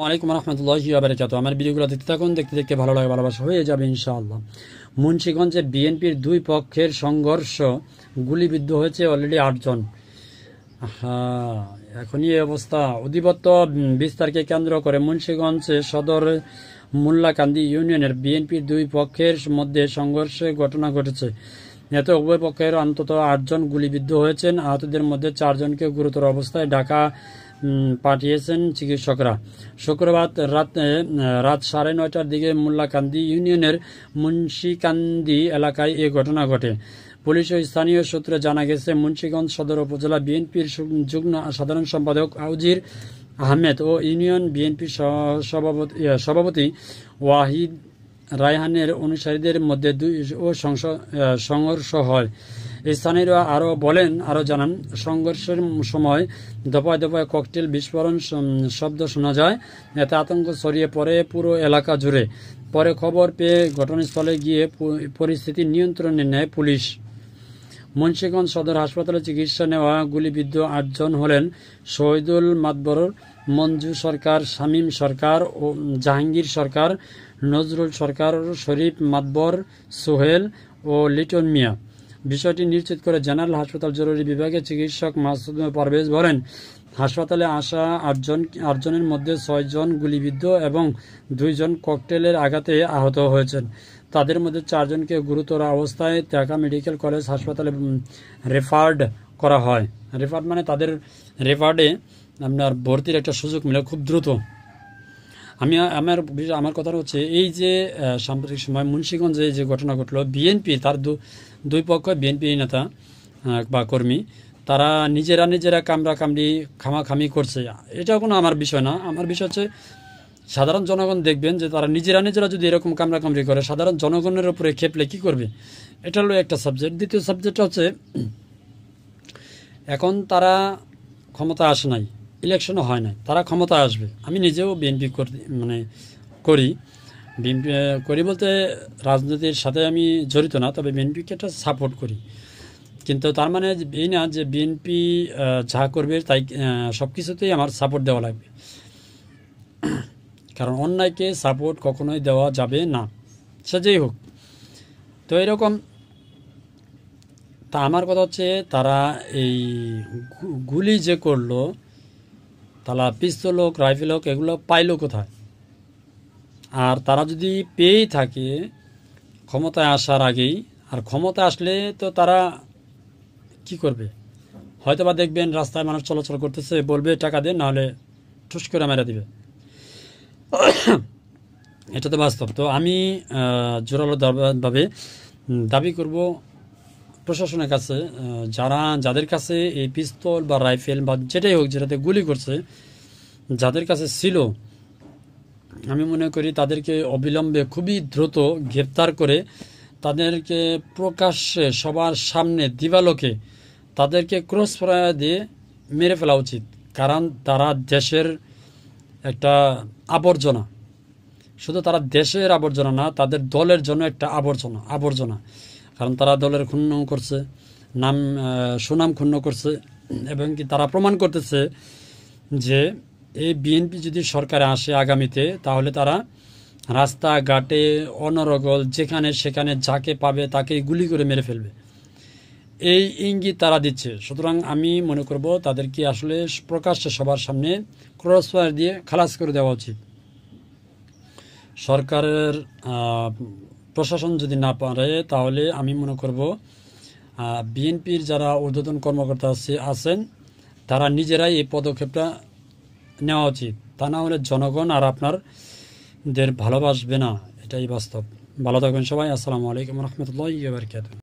ওয়ালাইকুম রহমতুল্লাহি ওয়া বারাকাতুহু। আমার ভিডিওগুলো দেখতে থাকুন, দেখতে দেখতে ভালো লাগে, ভালোবাসা হয়ে যাবে ইনশাআল্লাহ। মুন্সিগঞ্জে বিএনপির দুই পক্ষের সংঘর্ষ, গুলিবিদ্ধ হয়েছে অলরেডি 8 জন। এখনই এই অবস্থা। অধিবক্ত বিস্তারকে কেন্দ্র করে মুন্সিগঞ্জ সদর মোল্লাকান্দি ইউনিয়নের বিএনপির দুই পক্ষের মধ্যে সংঘর্ষের ঘটনা ঘটেছে। এতে উভয় পক্ষের অন্তত 8 জন গুলিবিদ্ধ হয়েছেন। আহতদের মধ্যে 4 জনকে গুরুতর অবস্থায় ঢাকা পাঠিয়েছেন চিকিৎসকরা। শুক্রবার রাত 9:30টার দিকে মোল্লাকান্দি ইউনিয়নের মুন্সিকান্দি এলাকায় এ ঘটনা ঘটে। পুলিশ ও স্থানীয় সূত্রে জানা গেছে, মুন্সিগঞ্জ সদর উপজেলা বিএনপির যুগ্ম সাধারণ সম্পাদক আউজির আহমেদ ও ইউনিয়ন বিএনপির সভাপতি ওয়াহিদ রায়হানের অনুসারীদের মধ্যে সংঘর্ষ হয়। স্থানীয়রা আরও জানান, সংঘর্ষের সময় দফায় দফায় ককটেল বিস্ফোরণ শব্দ শোনা যায়। এতে আতঙ্ক ছড়িয়ে পড়ে পুরো এলাকা জুড়ে। পরে খবর পেয়ে ঘটনাস্থলে গিয়ে পরিস্থিতি নিয়ন্ত্রণে নেয় পুলিশ। মুন্সিগঞ্জ সদর হাসপাতালে চিকিৎসা নেওয়া গুলিবিদ্ধ 8 জন হলেন শহীদুল মাতবর, মঞ্জু সরকার, শামীম সরকার, ও জাহাঙ্গীর সরকার, নজরুল সরকার, শরীফ মাতবর, সোহেল ও লিটন মিয়া। বিষয়টি নিশ্চিত করে জেনারেল হাসপাতাল জরুরি বিভাগের চিকিৎসক মাসুদ পারভেজ বলেন, হাসপাতালে আসা 8 জনের মধ্যে 6 জন গুলিবিদ্ধ এবং 2 জন ককটেলের আঘাতে আহত হয়েছেন। তাদের মধ্যে 4 জনকে গুরুতর অবস্থায় ঢাকা মেডিকেল কলেজ হাসপাতালে রেফার্ড করা হয়। রেফার্ড মানে তাদের রেফার্ডে আপনার ভর্তির একটা সুযোগ মিলে খুব দ্রুত। আমার কথা হচ্ছে, এই যে সাম্প্রতিক সময় মুন্সিগঞ্জে যে ঘটনা ঘটলো, বিএনপি তার দুই পক্ষ বিএনপি নেতা বা কর্মী, তারা নিজেরা কামড়ি খামাখামি করছে। এটা কোনো আমার বিষয় না। আমার বিষয় হচ্ছে, সাধারণ জনগণ দেখবেন যে তারা নিজেরা যদি এরকম কামড়ি করে, সাধারণ জনগণের উপরে খেপলে কি করবে। এটা হলো একটা সাবজেক্ট। দ্বিতীয় সাবজেক্টটা হচ্ছে, এখন তারা ক্ষমতা আসে নাই, ইলেকশনও হয় নাই, তারা ক্ষমতা আসবে। আমি নিজেও বিএনপি করি বলতে রাজনীতির সাথে আমি জড়িত না, তবে বিএনপিকে একটা সাপোর্ট করি। কিন্তু তার মানে এই না যে বিএনপি যা করবে তাই সব কিছুতেই আমার সাপোর্ট দেওয়া লাগবে, কারণ অন্যায়কে সাপোর্ট কখনোই দেওয়া যাবে না, সে যেই হোক। তো এরকম তা আমার কথা হচ্ছে, তারা এই গুলি যে করলো, তারা পিস্তল হোক, রাইফেল হোক, এগুলো পাইলো কোথায়? আর তারা যদি পেয়েই থাকে ক্ষমতায় আসার আগেই, আর ক্ষমতা আসলে তো তারা কি করবে? হয়তোবা দেখবেন রাস্তায় মানুষ চলাচল করতেছে, বলবে টাকা দেন, নাহলে ঠুস করে মেরে দিবে। এটা তো বাস্তব। তো আমি জোরালোভাবে দাবি করব প্রশাসনের কাছে, যাদের কাছে এই পিস্তল বা রাইফেল বা যেটাই হোক, যেটাতে গুলি করছে, যাদের কাছে ছিল, আমি মনে করি তাদেরকে অবিলম্বে খুবই দ্রুত গ্রেপ্তার করে তাদেরকে প্রকাশ্যে সবার সামনে দিবালোকে তাদেরকে ক্রস ফায়ার দিয়ে মেরে ফেলা উচিত। কারণ তারা দেশের একটা আবর্জনা। শুধু তারা দেশের আবর্জনা না, তাদের দলের জন্য একটা আবর্জনা। কারণ তারা দলের ক্ষুণ্ণ করছে, সুনাম ক্ষুণ্ণ করছে, এবং কি তারা প্রমাণ করতেছে যে এই বিএনপি যদি সরকারে আসে আগামীতে, তাহলে তারা রাস্তাঘাটে অনর্গল যেখানে সেখানে যাকে পাবে তাকেই গুলি করে মেরে ফেলবে, এই ইঙ্গিত তারা দিচ্ছে। সুতরাং আমি মনে করব তাদেরকে আসলে প্রকাশ্যে সবার সামনে ক্রস ফায়ার দিয়ে খালাস করে দেওয়া উচিত। সরকারের প্রশাসন যদি না পারে, তাহলে আমি মনে করব বিএনপির যারা ঊর্ধ্বতন কর্মকর্তা আছেন, তারা নিজেরাই এই পদক্ষেপটা নেওয়া উচিত। তা না হলে জনগণ আর আপনাদের ভালোবাসবে না, এটাই বাস্তব। ভালো থাকবেন সবাই। আসসালামু আলাইকুম রহমতুল্লাহি ওয়া বারাকাতুহু।